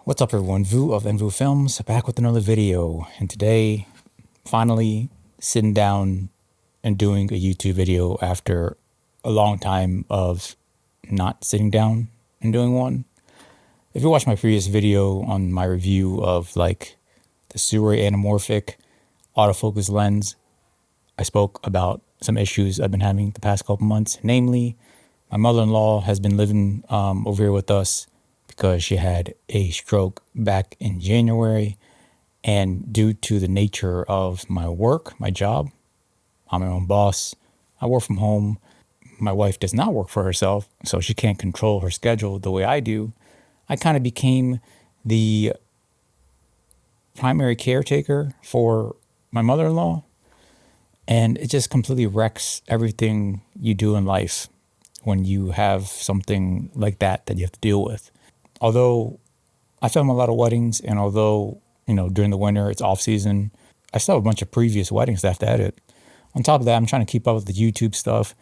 What's up everyone, Vu of Vu Films, back with another video, and today, finally sitting down and doing a YouTube video after a long time of not sitting down and doing one. If you watch my previous video on my review of like the Sirui anamorphic autofocus lens, I spoke about some issues I've been having the past couple months, namely, my mother-in-law has been living over here with us because she had a stroke back in January, and due to the nature of my work, my job, I'm my own boss, I work from home. My wife does not work for herself, so she can't control her schedule the way I do. I kind of became the primary caretaker for my mother-in-law, and it just completely wrecks everything you do in life when you have something like that you have to deal with. Although I film a lot of weddings, and although, during the winter it's off season, I still have a bunch of previous weddings that I have to edit. On top of that, I'm trying to keep up with the YouTube stuff,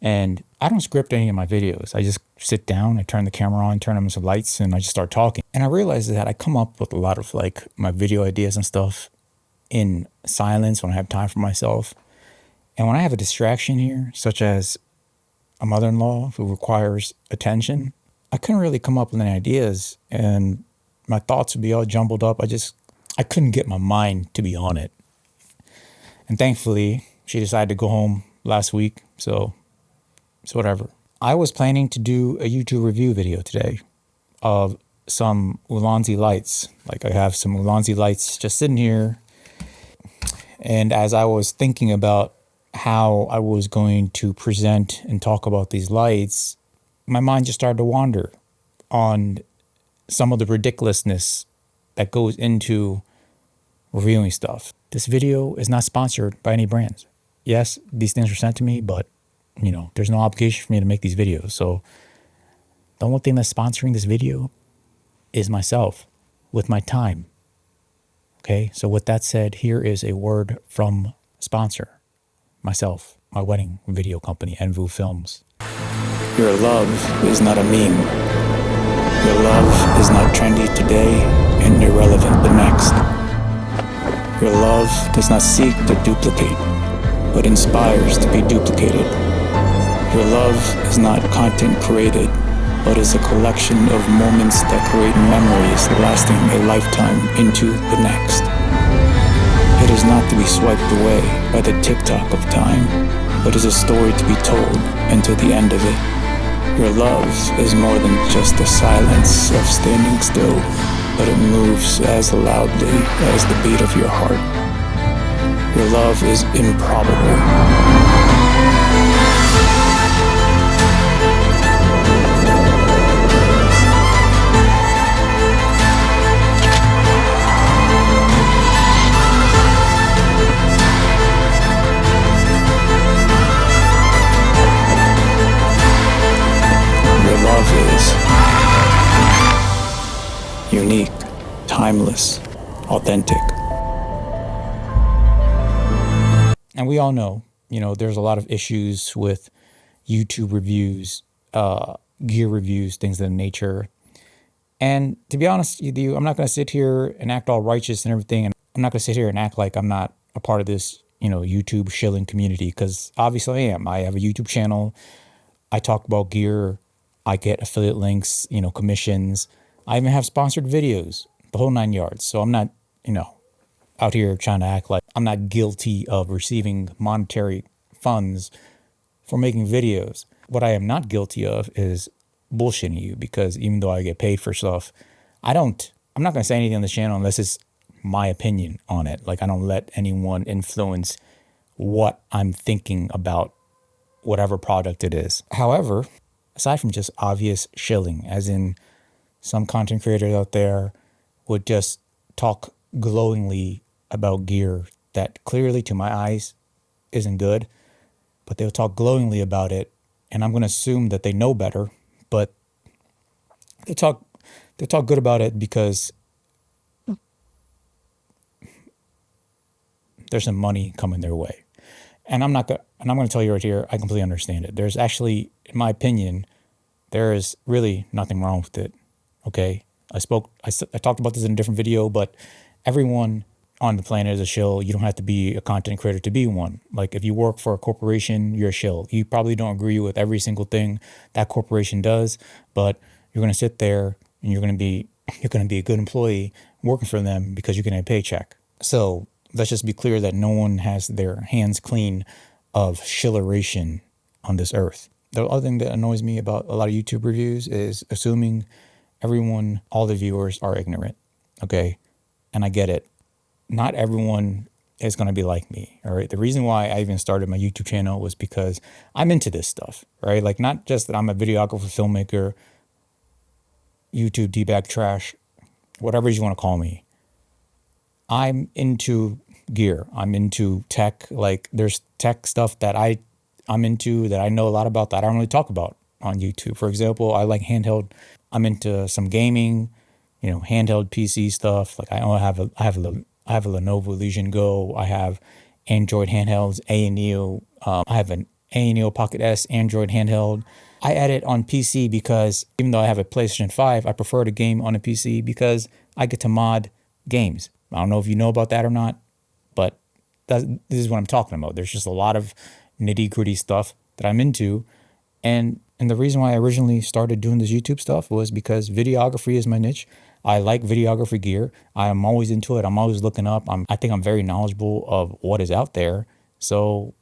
and I don't script any of my videos. I just sit down, I turn the camera on, turn on some lights, and I just start talking. And I realized that I come up with a lot of like my video ideas and stuff in silence when I have time for myself. And when I have a distraction here, such as a mother-in-law who requires attention, I couldn't really come up with any ideas, and my thoughts would be all jumbled up. I couldn't get my mind to be on it. And thankfully, she decided to go home last week, so it's whatever. I was planning to do a YouTube review video today of some Ulanzi lights. Like, I have some Ulanzi lights just sitting here, and as I was thinking about how I was going to present and talk about these lights, my mind just started to wander on some of the ridiculousness that goes into reviewing stuff. This video is not sponsored by any brands. Yes, these things are sent to me, but there's no obligation for me to make these videos. So the only thing that's sponsoring this video is myself with my time. Okay, so with that said, here is a word from sponsor, myself, my wedding video company, Vu Films. Your love is not a meme. Your love is not trendy today and irrelevant the next. Your love does not seek to duplicate, but inspires to be duplicated. Your love is not content created, but is a collection of moments that create memories lasting a lifetime into the next. It is not to be swiped away by the TikTok of time, but is a story to be told until the end of it. Your love is more than just the silence of standing still, but it moves as loudly as the beat of your heart. Your love is improbable. Unique, timeless, authentic. And we all know, there's a lot of issues with YouTube reviews, gear reviews, things of that nature. And to be honest with you, I'm not going to sit here and act all righteous and everything. And I'm not going to sit here and act like I'm not a part of this, YouTube shilling community, because obviously I am. I have a YouTube channel. I talk about gear. I get affiliate links, commissions. I even have sponsored videos, the whole 9 yards. So I'm not, out here trying to act like I'm not guilty of receiving monetary funds for making videos. What I am not guilty of is bullshitting you, because even though I get paid for stuff, I'm not going to say anything on this channel unless it's my opinion on it. Like, I don't let anyone influence what I'm thinking about whatever product it is. However, aside from just obvious shilling, as in some content creators out there would just talk glowingly about gear that clearly to my eyes isn't good, but they'll talk glowingly about it, and I'm going to assume that they know better, but they'll talk good about it because there's some money coming their way. And I'm going to tell you right here, I completely understand it. There's actually, in my opinion, there is really nothing wrong with it. Okay, I talked about this in a different video, but everyone on the planet is a shill. You don't have to be a content creator to be one. Like if you work for a corporation, you're a shill. You probably don't agree with every single thing that corporation does, but you're going to sit there and you're going to be a good employee working for them because you're getting a paycheck. So let's just be clear that no one has their hands clean of shilleration on this earth. The other thing that annoys me about a lot of YouTube reviews is assuming all the viewers are ignorant. Okay. And I get it. Not everyone is going to be like me. All right. The reason why I even started my YouTube channel was because I'm into this stuff, right? Like not just that I'm a videographer, filmmaker, YouTube D-bag trash, whatever you want to call me. I'm into gear. I'm into tech. Like there's tech stuff that I'm into that I know a lot about that I don't really talk about on YouTube. For example, I like handheld. I'm into some gaming, handheld PC stuff. Like I have a Lenovo Legion Go. I have Android handhelds, INIU. I have an INIU Pocket S Android handheld. I edit on PC because even though I have a PlayStation 5, I prefer to game on a PC because I get to mod games. I don't know if you know about that or not, but this is what I'm talking about. There's just a lot of nitty gritty stuff that I'm into. And the reason why I originally started doing this YouTube stuff was because videography is my niche. I like videography gear. I am always into it. I'm always looking up. I think I'm very knowledgeable of what is out there. So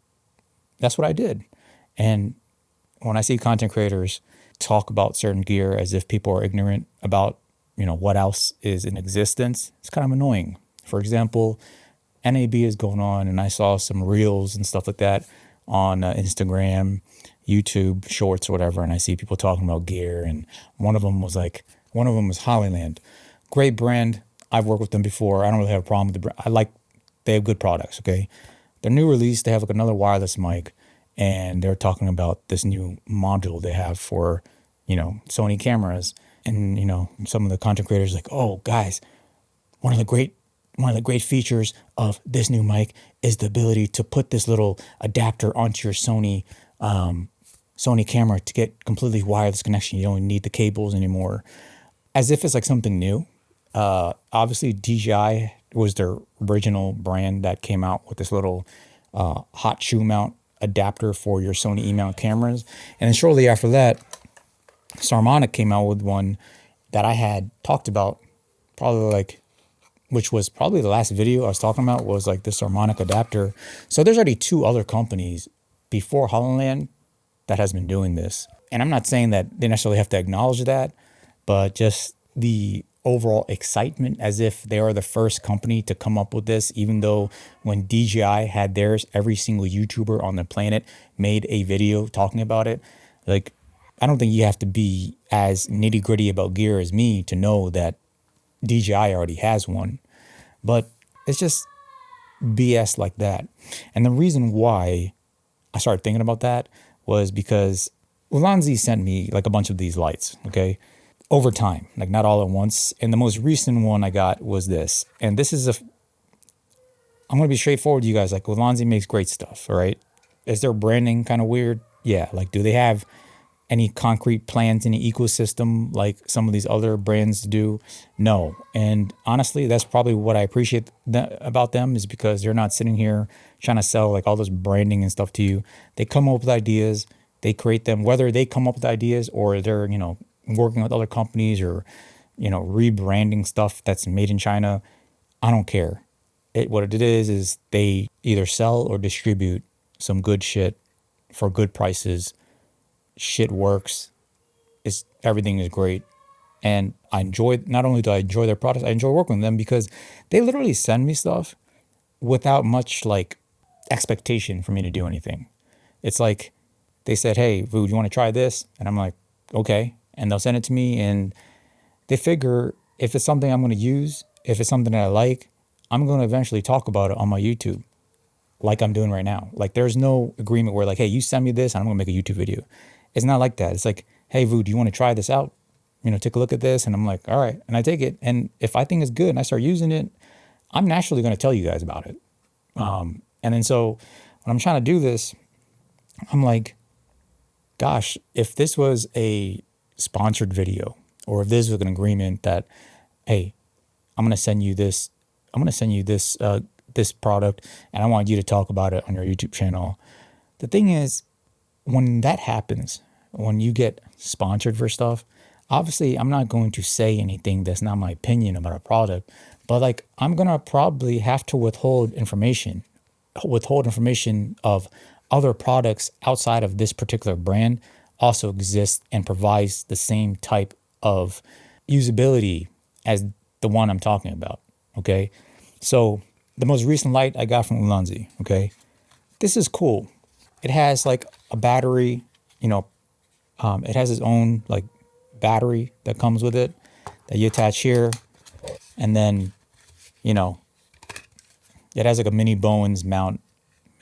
that's what I did. And when I see content creators talk about certain gear as if people are ignorant about, what else is in existence, it's kind of annoying. For example, NAB is going on and I saw some reels and stuff like that on Instagram, YouTube shorts or whatever. And I see people talking about gear. And one of them was Hollyland. Great brand. I've worked with them before. I don't really have a problem with the brand. They have good products. Okay. Their new release, they have like another wireless mic. And they're talking about this new module they have for, Sony cameras. And, some of the content creators like, oh, guys, one of the great features of this new mic is the ability to put this little adapter onto your Sony camera to get completely wireless connection. You don't need the cables anymore. As if it's like something new. Obviously, DJI was their original brand that came out with this little hot shoe mount adapter for your Sony E-mount cameras. And then shortly after that, Sarmonic came out with one that I had talked about which was probably the last video I was talking about was like the Sarmonic adapter. So there's already two other companies before Holland that has been doing this. And I'm not saying that they necessarily have to acknowledge that, but just the overall excitement as if they are the first company to come up with this, even though when DJI had theirs, every single YouTuber on the planet made a video talking about it. Like, I don't think you have to be as nitty gritty about gear as me to know that DJI already has one, but it's just BS like that. And the reason why I started thinking about that was because Ulanzi sent me like a bunch of these lights, okay, over time, like not all at once. And the most recent one I got was this. And this is I'm going to be straightforward with you guys. Like Ulanzi makes great stuff, all right? Is their branding kind of weird? Yeah. Like, do they have any concrete plans in the ecosystem like some of these other brands do? No. And honestly, that's probably what I appreciate about them, is because they're not sitting here trying to sell like all this branding and stuff to you. They come up with ideas, they create them, whether they come up with ideas or they're, working with other companies or, rebranding stuff that's made in China. I don't care. What it is they either sell or distribute some good shit for good prices. Shit works. Everything is great. And not only do I enjoy their products, I enjoy working with them because they literally send me stuff without much like expectation for me to do anything. It's like they said, hey, Vu, you want to try this? And I'm like, okay. And they'll send it to me and they figure if it's something I'm going to use, if it's something that I like, I'm going to eventually talk about it on my YouTube like I'm doing right now. Like there's no agreement where like, hey, you send me this and I'm going to make a YouTube video. It's not like that. It's like, hey, Vu, do you want to try this out? Take a look at this. And I'm like, all right. And I take it. And if I think it's good and I start using it, I'm naturally going to tell you guys about it. And then so when I'm trying to do this, I'm like, gosh, if this was a sponsored video or if there's like an agreement that, hey, I'm going to send you this, this product, and I want you to talk about it on your YouTube channel. The thing is, when that happens, when you get sponsored for stuff, obviously I'm not going to say anything that's not my opinion about a product, but like I'm going to probably have to withhold information of other products outside of this particular brand also exist and provides the same type of usability as the one I'm talking about. Okay. So the most recent light I got from Ulanzi. Okay. This is cool. It has like a battery, it has its own like battery that comes with it that you attach here. And then, it has like a mini Bowens mount.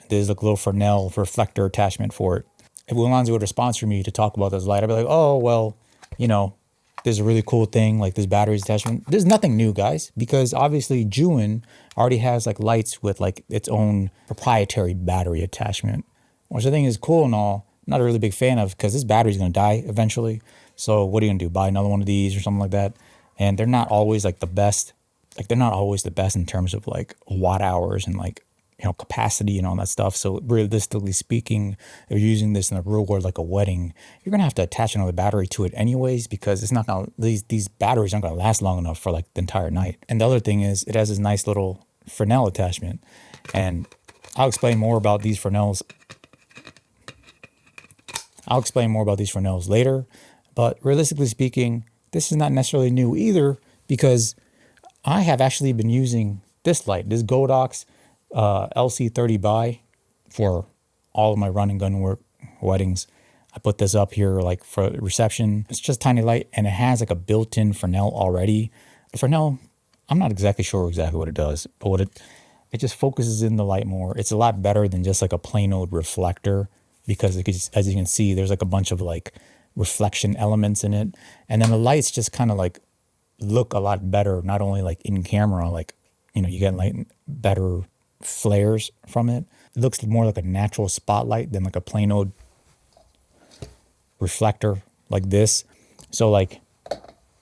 There's like a little Fresnel reflector attachment for it. If Ulanzi were to sponsor me to talk about this light, I'd be like, oh, well, there's a really cool thing like this battery attachment. There's nothing new, guys, because obviously Juin already has like lights with like its own proprietary battery attachment, which I think is cool and all. I'm not a really big fan of, because this battery's going to die eventually. So what are you going to do? Buy another one of these or something like that? And they're not always like the best. Like they're not always the best in terms of like watt hours and like, capacity and all that stuff. So realistically speaking, if you're using this in the real world, like a wedding, you're going to have to attach another battery to it anyways, because it's not going to, these batteries aren't going to last long enough for like the entire night. And the other thing is it has this nice little Fresnel attachment, and I'll explain more about these Fresnels. Later, but realistically speaking, this is not necessarily new either, because I have actually been using this light, this GODOX LC30 by, for all of my run and gun work weddings. I put this up here like for reception. It's just tiny light, and it has like a built-in Fresnel already. The Fresnel, I'm not exactly sure what it does, but what it just focuses in the light more. It's a lot better than just like a plain old reflector, because as you can see, there's like a bunch of like reflection elements in it, and then the lights just kind of like look a lot better, not only like in camera, like you get like better flares from it. It looks more like a natural spotlight than like a plain old reflector like this. So like,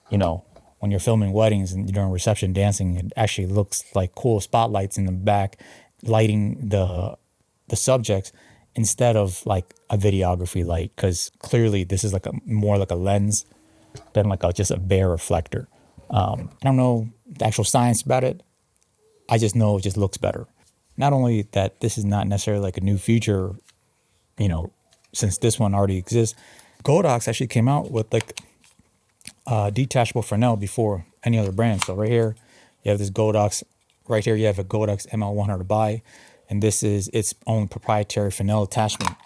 when you're filming weddings and you're doing reception dancing, it actually looks like cool spotlights in the back lighting the subjects instead of like a videography light, because clearly this is like more like a lens than like just a bare reflector. I don't know the actual science about it. I just know it just looks better. Not only that, this is not necessarily like a new feature, since this one already exists. GODOX actually came out with like detachable Fresnel before any other brand. So right here, you have this GODOX. Right here, you have a GODOX ML100 by, and this is its own proprietary Fresnel attachment.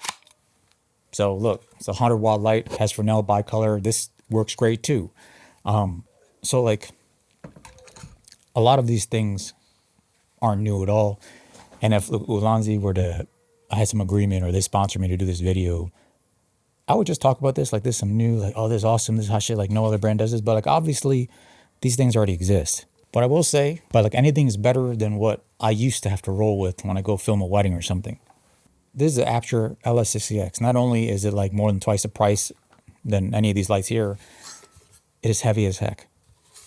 So look, it's a 100-watt light, has Fresnel bicolor. This works great too. So like a lot of these things aren't new at all. And if Ulanzi were to, I had some agreement or they sponsor me to do this video, I would just talk about this like this is some new, like, oh, this is awesome, this is hot shit, like no other brand does this. But like obviously these things already exist. But I will say, but like anything is better than what I used to have to roll with when I go film a wedding or something. This is the Aperture LS60X. Not only is it like more than twice the price than any of these lights here, it is heavy as heck.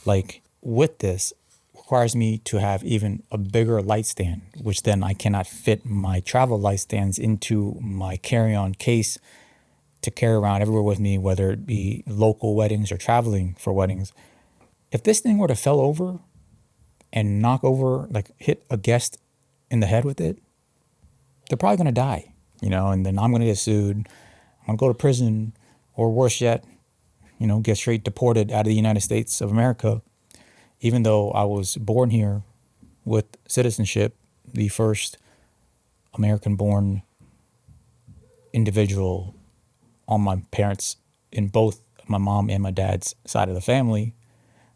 Like with this, requires me to have even a bigger light stand, which then I cannot fit my travel light stands into my carry-on case to carry around everywhere with me, whether it be local weddings or traveling for weddings. If this thing were to fell over and knock over, like hit a guest in the head with it, they're probably going to die, and then I'm going to get sued. I'm going to go to prison, or worse yet, get straight deported out of the United States of America. Even though I was born here with citizenship, the first American-born individual on my parents, in both my mom and my dad's side of the family,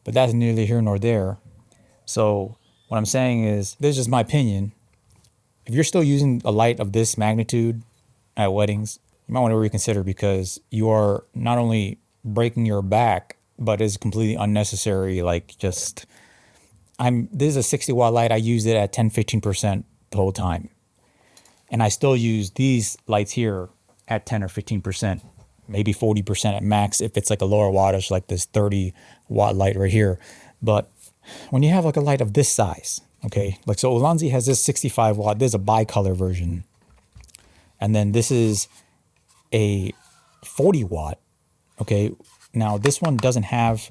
but that's neither here nor there. So what I'm saying is, this is just my opinion. If you're still using a light of this magnitude at weddings, you might want to reconsider, because you are not only breaking your back, but it's completely unnecessary. Like this is a 60-watt light. I use it at 10-15% the whole time. And I still use these lights here at 10 or 15%. maybe 40% at max if it's like a lower wattage, like this 30-watt light right here. But when you have like a light of this size, okay, like so Ulanzi has this 65-watt, there's a bicolor version. And then this is a 40-watt, okay. Now this one doesn't have,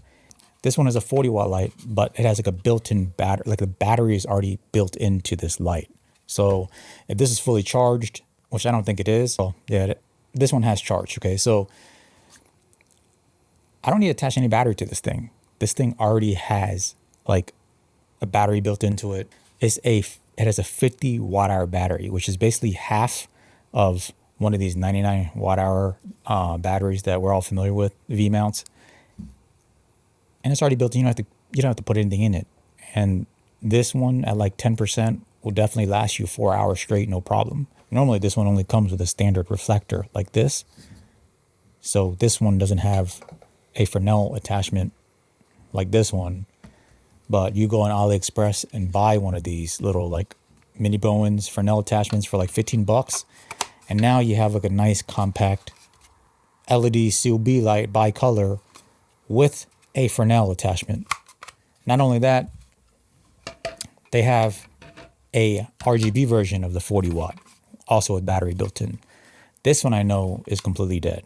this one is a 40-watt light, but it has like a built-in battery, like the battery is already built into this light. So if this is fully charged, which I don't think it is, well, yeah, this one has charge, okay. So I don't need to attach any battery to this thing. This thing already has like a battery built into it. It has a 50 watt hour battery, which is basically half of one of these 99 watt hour batteries that we're all familiar with, V mounts. And it's already built in. You don't have to put anything in it. And this one at like 10% will definitely last you 4 hours straight, no problem. Normally this one only comes with a standard reflector like this. So this one doesn't have a Fresnel attachment like this one. But you go on AliExpress and buy one of these little like mini Bowens Fresnel attachments for like 15 bucks. And now you have like a nice compact LED COB light bicolor with a Fresnel attachment. Not only that, they have a RGB version of the 40 watt, also with battery built in. This one I know is completely dead.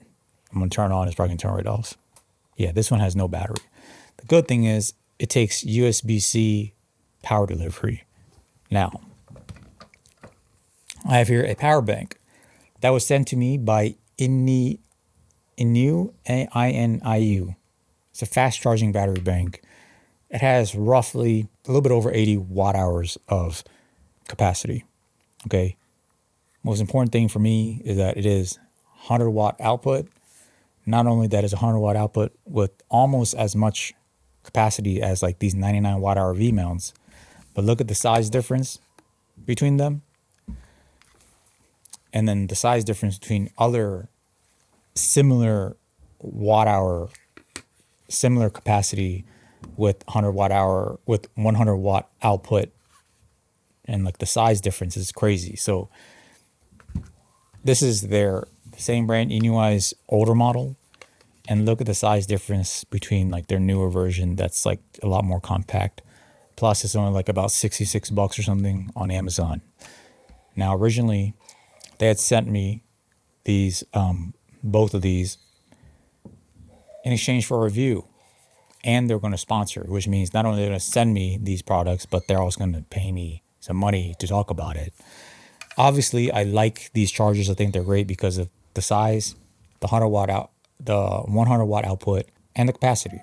I'm gonna turn it on, it's probably gonna turn right off. Yeah, this one has no battery. The good thing is it takes USB-C power delivery. Now, I have here a power bank that was sent to me by INIU, INIU. It's a fast charging battery bank. It has roughly a little bit over 80 watt hours of capacity. Okay. Most important thing for me is that it is 100 watt output. Not only that, it's 100 watt output with almost as much capacity as like these 99 watt hour V mounts, but look at the size difference between them. And then the size difference between other similar watt hour, similar capacity with 100 watt hour, with 100 watt output. And like the size difference is crazy. So this is their same brand, INIU's older model. And look at the size difference between like their newer version that's like a lot more compact. Plus it's only like about 66 bucks or something on Amazon. Now originally they had sent me these, both of these in exchange for a review. And they're going to sponsor, which means not only they're going to send me these products, but they're also going to pay me some money to talk about it. Obviously, I like these chargers. I think they're great because of the size, the 100 watt output, and the capacity.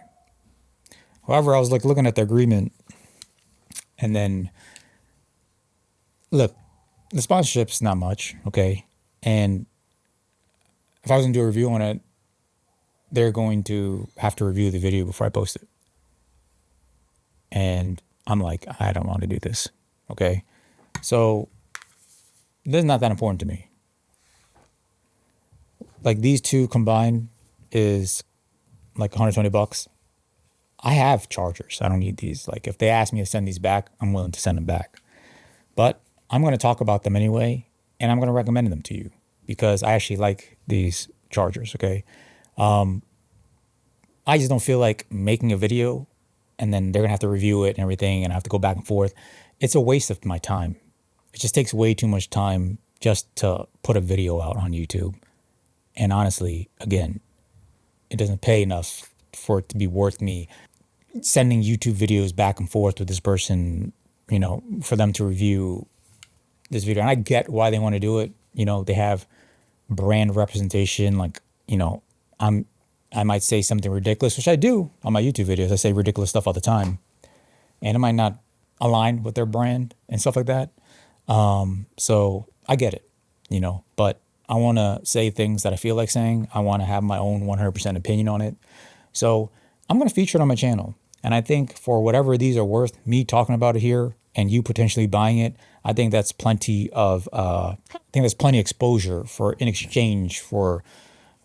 However, I was like looking at the agreement, and then look, the sponsorship's not much, okay? And if I was gonna do a review on it, they're going to have to review the video before I post it. And I'm like, I don't want to do this, okay? So this is not that important to me. Like these two combined is like 120 bucks. I have chargers. I don't need these. Like if they ask me to send these back, I'm willing to send them back. But I'm going to talk about them anyway, and I'm going to recommend them to you because I actually like these chargers, okay? I just don't feel like making a video and then they're going to have to review it and everything and I have to go back and forth. It's a waste of my time. It just takes way too much time just to put a video out on YouTube. And honestly, again, it doesn't pay enough for it to be worth me sending YouTube videos back and forth with this person, you know, for them to review this video. And I get why they want to do it. You know, they have brand representation. Like, you know, I might say something ridiculous, which I do on my YouTube videos. I say ridiculous stuff all the time. And it might not align with their brand and stuff like that. So I get it, you know, but I want to say things that I feel like saying. I want to have my own 100% opinion on it. So I'm going to feature it on my channel. And I think for whatever these are worth, me talking about it here and you potentially buying it, I think that's plenty of, exposure for in exchange for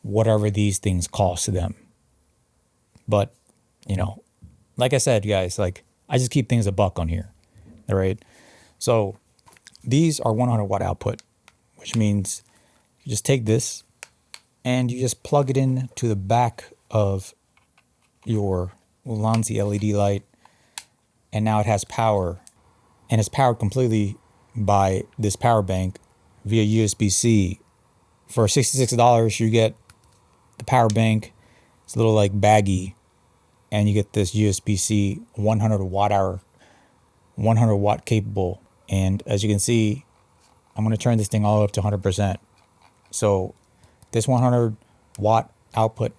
whatever these things cost to them. But, you know, like I said, guys, like I just keep things a buck on here. All right. So these are 100 watt output, which means you just take this and you just plug it in to the back of your Ulanzi LED light, and now it has power, and it's powered completely by this power bank via USB-C. For $66, you get the power bank. It's a little like baggy, and you get this USB-C 100 watt hour, 100 watt capable. And as you can see, I'm going to turn this thing all up to 100%. So this 100 watt output,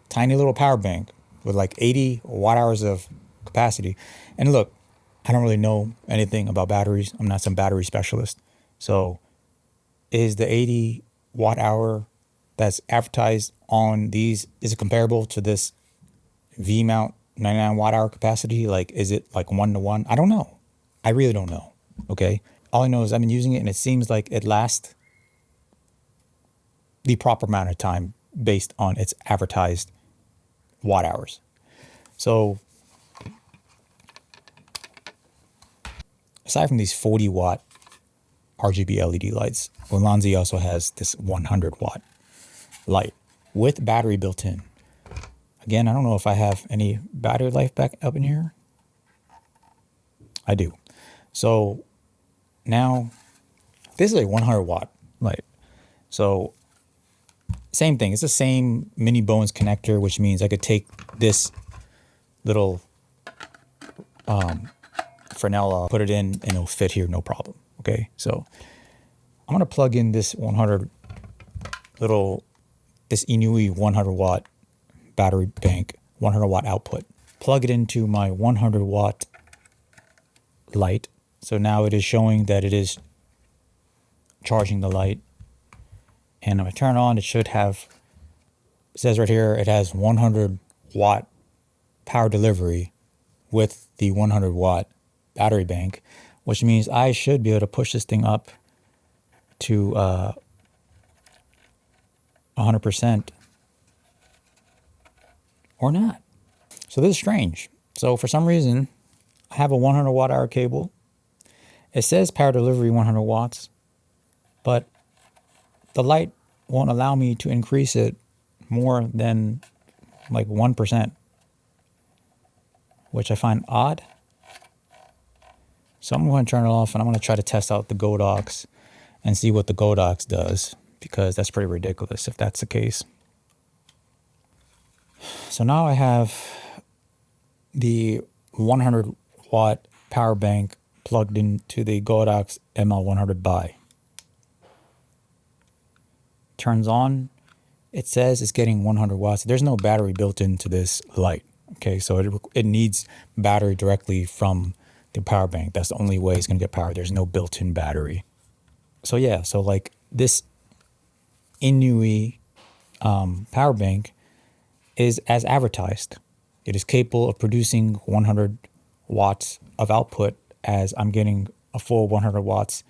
tiny little power bank with like 80 watt hours of capacity. And look, I don't really know anything about batteries. I'm not some battery specialist. So is the 80 watt hour that's advertised on these, is it comparable to this V mount 99 watt hour capacity? Like, is it like 1-to-1? I don't know. I really don't know. Okay. All I know is I've been using it, and it seems like it lasts the proper amount of time based on its advertised watt hours. So aside from these 40 watt RGB LED lights, Ulanzi also has this 100 watt light with battery built in. Again, I don't know if I have any battery life back up in here. I do. So now this is a 100 watt light. So same thing. It's the same mini Bowens connector, which means I could take this little Fresnel, put it in, and it'll fit here, no problem. Okay, so I'm gonna plug in this 100 this INIU 100 watt battery bank, 100 watt output. Plug it into my 100 watt light. So now it is showing that it is charging the light. And if I turn on, it should have, it says right here, it has 100 watt power delivery with the 100 watt battery bank, which means I should be able to push this thing up to 100% or not. So this is strange. So for some reason, I have a 100 watt hour cable. It says power delivery 100 watts, but the light won't allow me to increase it more than like 1%, which I find odd. So I'm going to turn it off, and I'm going to try to test out the GODOX and see what the GODOX does, because that's pretty ridiculous if that's the case. So now I have the 100 watt power bank plugged into the GODOX ML100 BI. Turns on, it says it's getting 100 watts. There's no battery built into this light. Okay, so it needs battery directly from the power bank. That's the only way it's going to get power. There's no built-in battery. So yeah, so like this INIU power bank is as advertised. It is capable of producing 100 watts of output, as I'm getting a full 100 watts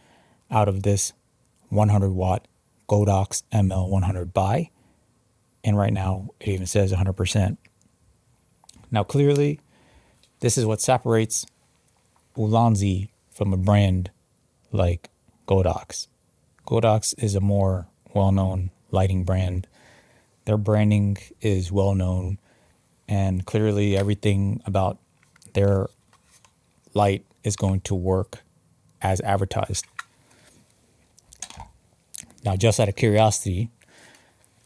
out of this 100 watt GODOX ML100 BI. And right now it even says 100%. Now clearly this is what separates Ulanzi from a brand like GODOX. GODOX is a more well-known lighting brand. Their branding is well-known, and clearly everything about their light is going to work as advertised. Now, just out of curiosity,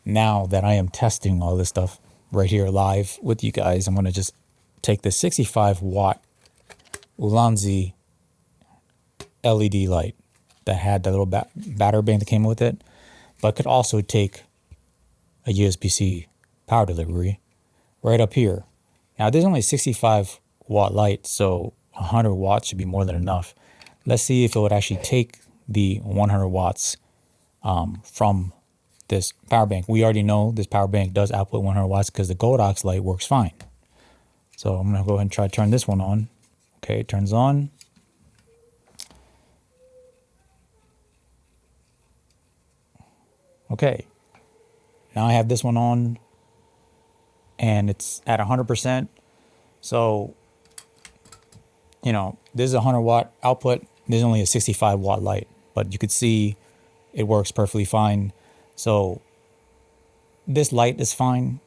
now that I am testing all this stuff right here live with you guys, I'm going to just take the 65 watt Ulanzi LED light that had the little battery bank that came with it, but could also take a USB-C power delivery right up here. Now, there's only a 65 watt light, so 100 watts should be more than enough. Let's see if it would actually take the 100 watts from this power bank. We already know this power bank does output 100 watts because the GODOX light works fine. So I'm going to go ahead and try to turn this one on. Okay, it turns on. Okay, now I have this one on, and it's at 100%. So, you know, this is a 100 watt output. There's only a 65 watt light, but you could see it works perfectly fine. So this light is fine.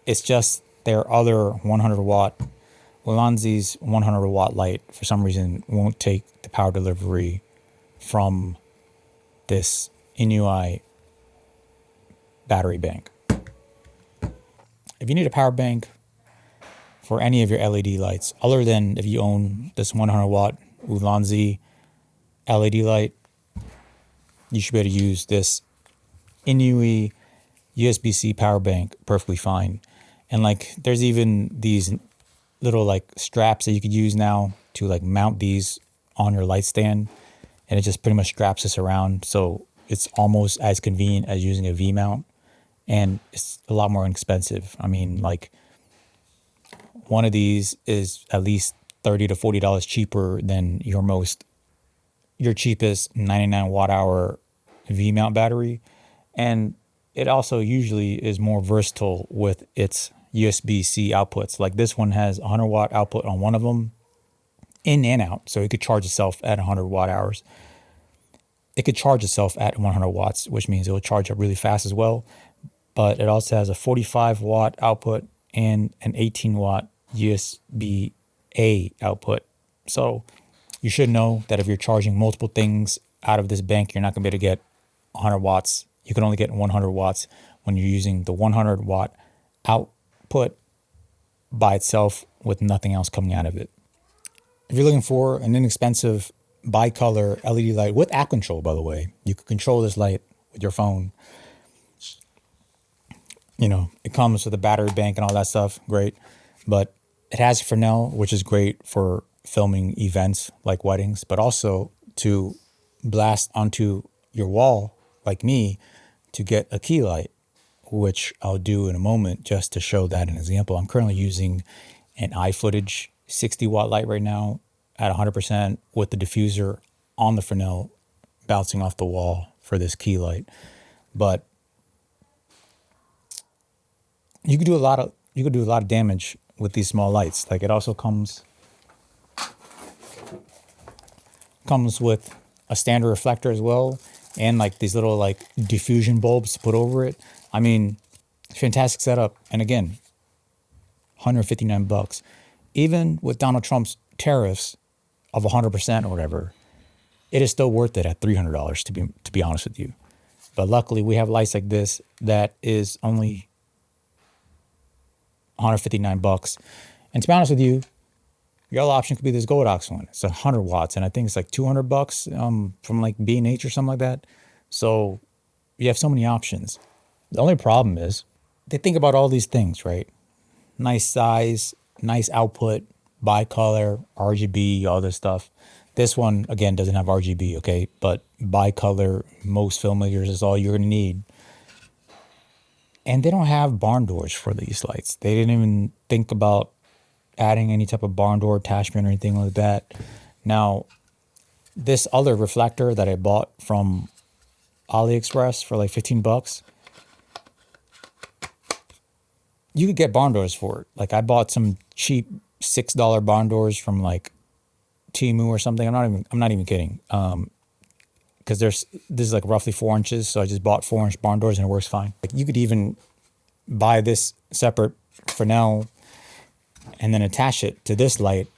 It's just their other 100 watt, Ulanzi's 100 watt light, for some reason, won't take the power delivery from this INIU battery bank. If you need a power bank for any of your LED lights, other than if you own this 100 watt Ulanzi LED light, you should be able to use this INIU USB-C power bank perfectly fine. And like, there's even these little like straps that you could use now to like mount these on your light stand, and it just pretty much straps this around, so it's almost as convenient as using a V-mount, and it's a lot more inexpensive. I mean, like, one of these is at least $30 to $40 cheaper than your cheapest 99 watt hour V-mount battery, and it also usually is more versatile with its USB-C outputs. Like, this one has 100 watt output on one of them, in and out, so it could charge itself at 100 watt hours. It could charge itself at 100 watts, which means it will charge up really fast as well. But it also has a 45 watt output and an 18 watt USB-A output. So you should know that if you're charging multiple things out of this bank, you're not going to be able to get 100 watts. You can only get 100 watts when you're using the 100 watt output by itself with nothing else coming out of it. If you're looking for an inexpensive bi-color LED light with app control, by the way, you can control this light with your phone. You know, it comes with a battery bank and all that stuff, great. But it has Fresnel, which is great for filming events like weddings, but also to blast onto your wall, like me, to get a key light, which I'll do in a moment just to show that an example. I'm currently using an iFootage 60 watt light right now at 100% with the diffuser on the Fresnel bouncing off the wall for this key light. But you could do a lot of damage with these small lights. Like, it also comes with a standard reflector as well, and like these little like diffusion bulbs to put over it. I mean, fantastic setup. And again, $159. Even with Donald Trump's tariffs of 100% or whatever, it is still worth it at $300 to be honest with you. But luckily we have lights like this that is only $159. And to be honest with you, your other option could be this GODOX one. It's 100 watts, and I think it's like $200 from like B&H or something like that. So you have so many options. The only problem is they think about all these things, right? Nice size, nice output, bi-color, RGB, all this stuff. This one, again, doesn't have RGB, okay? But bi-color, most filmmakers, is all you're going to need. And they don't have barn doors for these lights. They didn't even think about adding any type of barn door attachment or anything like that. Now, this other reflector that I bought from AliExpress for like $15, you could get barn doors for it. Like, I bought some cheap $6 barn doors from like Temu or something. I'm not even kidding. Because this is like roughly 4 inches, so I just bought 4-inch barn doors and it works fine. Like, you could even buy this separate Fresnel and then attach it to this light,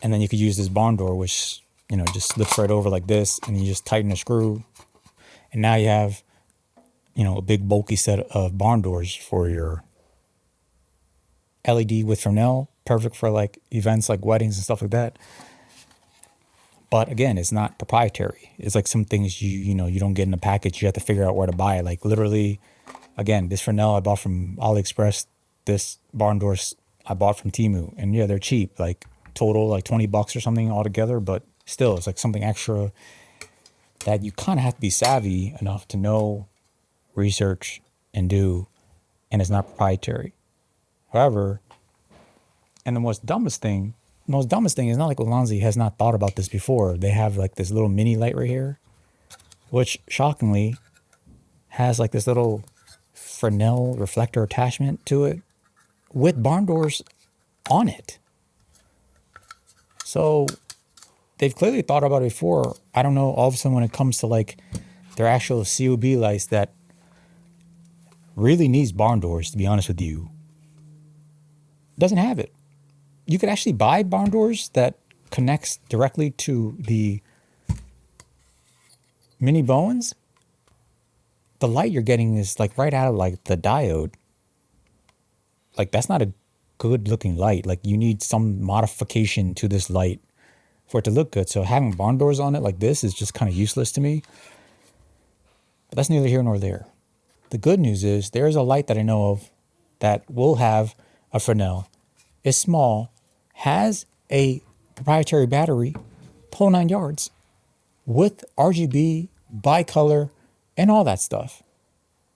and then you could use this barn door, which, you know, just slips right over like this, and you just tighten the screw, and now you have, you know, a big bulky set of barn doors for your LED with Fresnel, perfect for like events like weddings and stuff like that. But again, it's not proprietary. It's like some things you don't get in a package. You have to figure out where to buy it. Like, literally, again, this Fresnel I bought from AliExpress. This barn doors I bought from Temu, and yeah, they're cheap. Like, total like $20 or something altogether. But still, it's like something extra that you kind of have to be savvy enough to know, research, and do, and it's not proprietary. However, and the most dumbest thing is not like Ulanzi has not thought about this before. They have like this little mini light right here, which shockingly has like this little Fresnel reflector attachment to it with barn doors on it. So they've clearly thought about it before. I don't know, all of a sudden when it comes to like their actual COB lights that really needs barn doors, to be honest with you, doesn't have it. You could actually buy barn doors that connects directly to the mini Bowens. The light you're getting is like right out of like the diode. Like that's not a good looking light. Like you need some modification to this light for it to look good. So having barn doors on it like this is just kind of useless to me. But that's neither here nor there. The good news is there is a light that I know of that will have a Fresnel. It's small, has a proprietary battery, whole 9 yards, with RGB, bicolor, and all that stuff.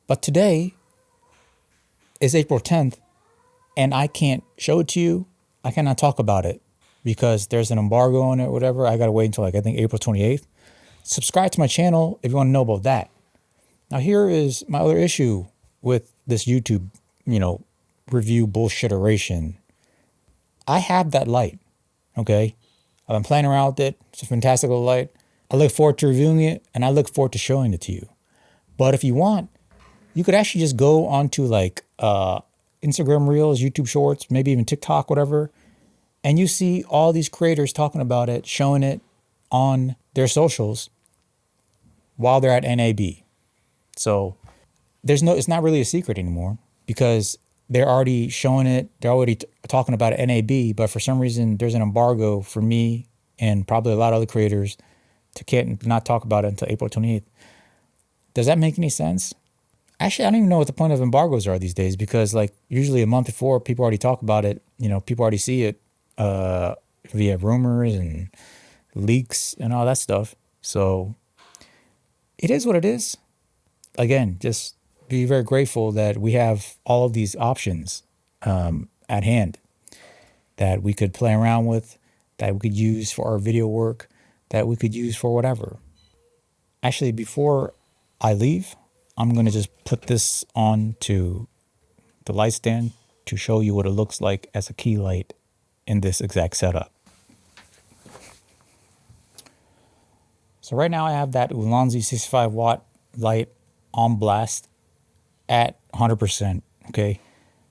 But today is April 10th, and I can't show it to you. I cannot talk about it because there's an embargo on it or whatever. I got to wait until like, I think April 28th. Subscribe to my channel if you want to know about that. Now, here is my other issue with this YouTube, review bullshitteration. I have that light, okay? I've been playing around with it. It's a fantastic little light. I look forward to reviewing it, and I look forward to showing it to you. But if you want, you could actually just go onto like Instagram Reels, YouTube Shorts, maybe even TikTok, whatever, and you see all these creators talking about it, showing it on their socials while they're at NAB. So it's not really a secret anymore because they're already showing it. They're already talking about it at NAB, but for some reason there's an embargo for me and probably a lot of other creators to not talk about it until April 28th. Does that make any sense? Actually, I don't even know what the point of embargoes are these days because like usually a month before people already talk about it. People already see it via rumors and leaks and all that stuff. So it is what it is. Again, just be very grateful that we have all of these options at hand that we could play around with, that we could use for our video work, that we could use for whatever. Actually, before I leave, I'm going to just put this on to the light stand to show you what it looks like as a key light in this exact setup. So right now I have that Ulanzi 65 watt light on blast at 100%, okay?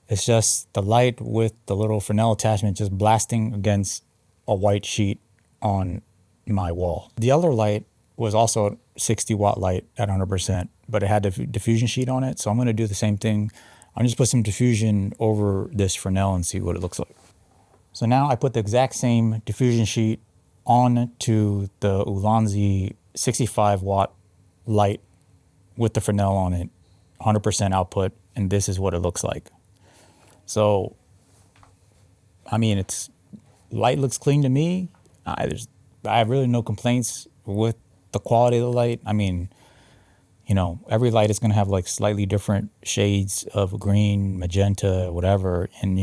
It's just the light with the little Fresnel attachment just blasting against a white sheet on my wall. The other light was also a 60 watt light at 100%, but it had a diffusion sheet on it. So I'm going to do the same thing. I'm just put some diffusion over this Fresnel and see what it looks like. So now I put the exact same diffusion sheet on to the Ulanzi 65 watt light with the Fresnel on it, 100% output, and this is what it looks like. So, I mean, light looks clean to me. I have really no complaints with the quality of the light. I mean, every light is going to have like slightly different shades of green, magenta, whatever. And,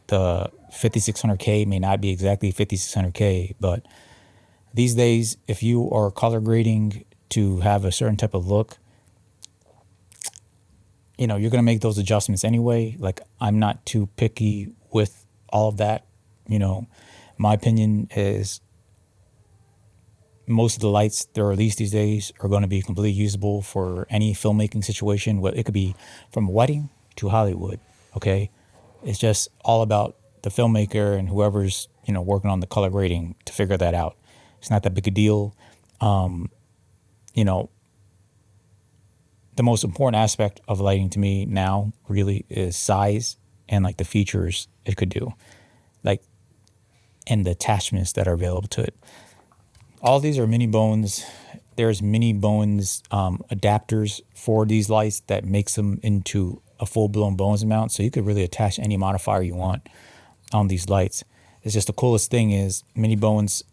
the 5600K may not be exactly 5600K, but these days, if you are color grading to have a certain type of look, you're going to make those adjustments anyway. Like, I'm not too picky with all of that. My opinion is most of the lights that are released these days are going to be completely usable for any filmmaking situation. Well, it could be from a wedding to Hollywood, okay? It's just all about the filmmaker and whoever's, working on the color grading to figure that out. It's not that big a deal. The most important aspect of lighting to me now really is size and like the features it could do, like, and the attachments that are available to it. All these are mini Bowens. There's mini Bowens adapters for these lights that makes them into a full-blown Bowens mount. So you could really attach any modifier you want on these lights. It's just the coolest thing is mini Bowens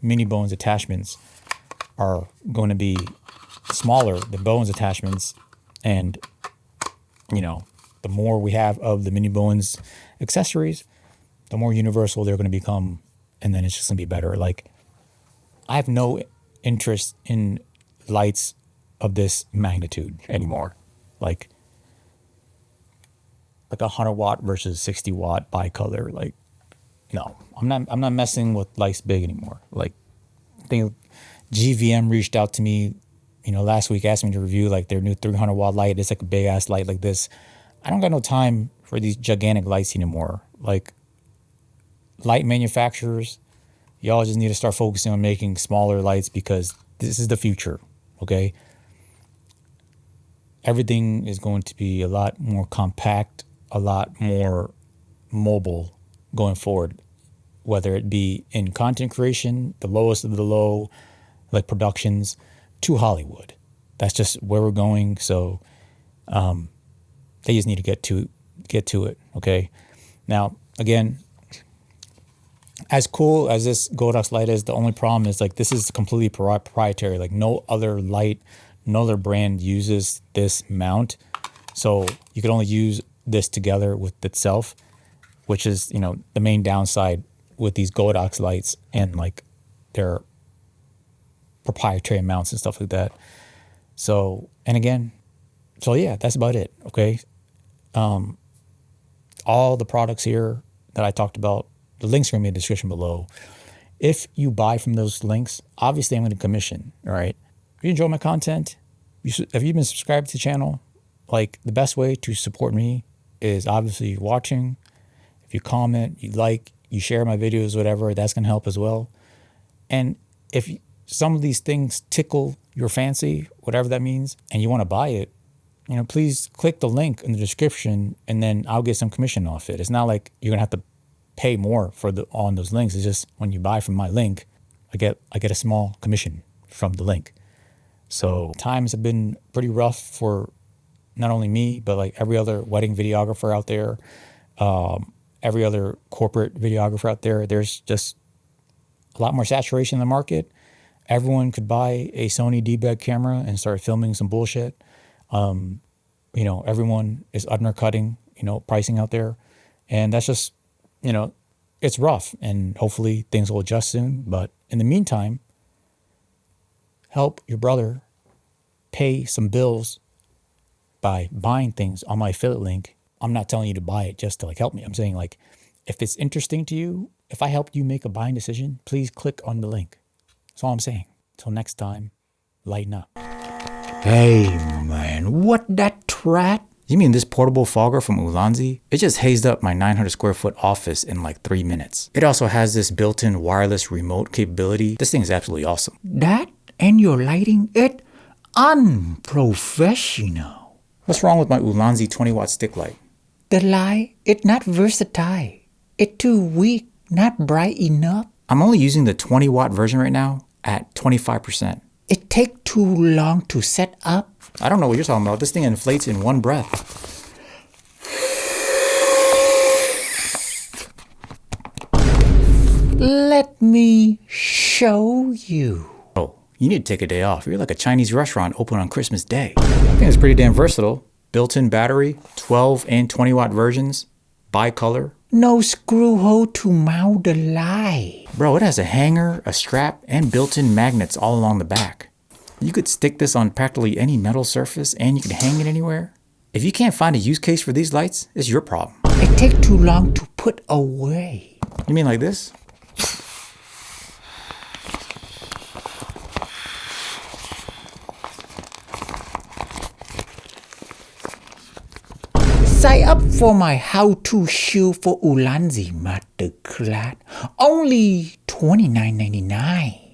attachments are going to be smaller than Bowens attachments, and the more we have of the mini Bowens accessories, the more universal they're going to become, and then it's just going to be better. Like, I have no interest in lights of this magnitude anymore. Like 100 watt versus 60 watt bicolor. Like, no, I'm not messing with lights big anymore. Like, I think GVM reached out to me, last week asked me to review like their new 300 watt light. It's like a big ass light like this. I don't got no time for these gigantic lights anymore. Like, light manufacturers, y'all just need to start focusing on making smaller lights, because this is the future, okay? Everything is going to be a lot more compact, a lot more mobile going forward, whether it be in content creation, the lowest of the low, like productions, to Hollywood. That's just where we're going. So they just need to get to it, okay? Now, again, as cool as this GODOX light is, the only problem is like this is completely proprietary. Like no other light, no other brand uses this mount. So you can only use this together with itself, which is, the main downside with these GODOX lights and like their proprietary mounts and stuff like that. So, yeah, that's about it. Okay. All the products here that I talked about, the links are going to be in the description below. If you buy from those links, obviously I'm going to commission. All right. If you enjoy my content, if you've been subscribed to the channel, like the best way to support me is obviously watching. If you comment, you like, you share my videos, whatever, that's going to help as well. And if some of these things tickle your fancy, whatever that means, and you want to buy it, please click the link in the description and then I'll get some commission off it. It's not like you're going to have to pay more on those links. It's just when you buy from my link, I get a small commission from the link. So times have been pretty rough for not only me, but like every other wedding videographer out there, every other corporate videographer out there. There's just a lot more saturation in the market. Everyone could buy a Sony D-bag camera and start filming some bullshit. Everyone is undercutting, pricing out there. And that's just, it's rough, and hopefully things will adjust soon. But in the meantime, help your brother pay some bills by buying things on my affiliate link. I'm not telling you to buy it just to like help me. I'm saying like, if it's interesting to you, if I helped you make a buying decision, please click on the link. That's all I'm saying. Till next time, lighten up. Hey man, what that trat? You mean this portable fogger from Ulanzi? It just hazed up my 900 square foot office in like 3 minutes. It also has this built-in wireless remote capability. This thing is absolutely awesome. That and your lighting it unprofessional. What's wrong with my Ulanzi 20 watt stick light? The light it not versatile. It too weak, not bright enough. I'm only using the 20 watt version right now at 25%. It take too long to set up. I don't know what you're talking about. This thing inflates in one breath. Let me show you. Oh, you need to take a day off. You're like a Chinese restaurant open on Christmas Day. I think it's pretty damn versatile. Built-in battery, 12 and 20 watt versions, bi-color. No screw hole to mount the light. Bro, it has a hanger, a strap, and built-in magnets all along the back. You could stick this on practically any metal surface and you can hang it anywhere. If you can't find a use case for these lights, it's your problem. It take too long to put away. You mean like this? Sign up for my how-to shoe for Ulanzi masterclass. Only $29.99.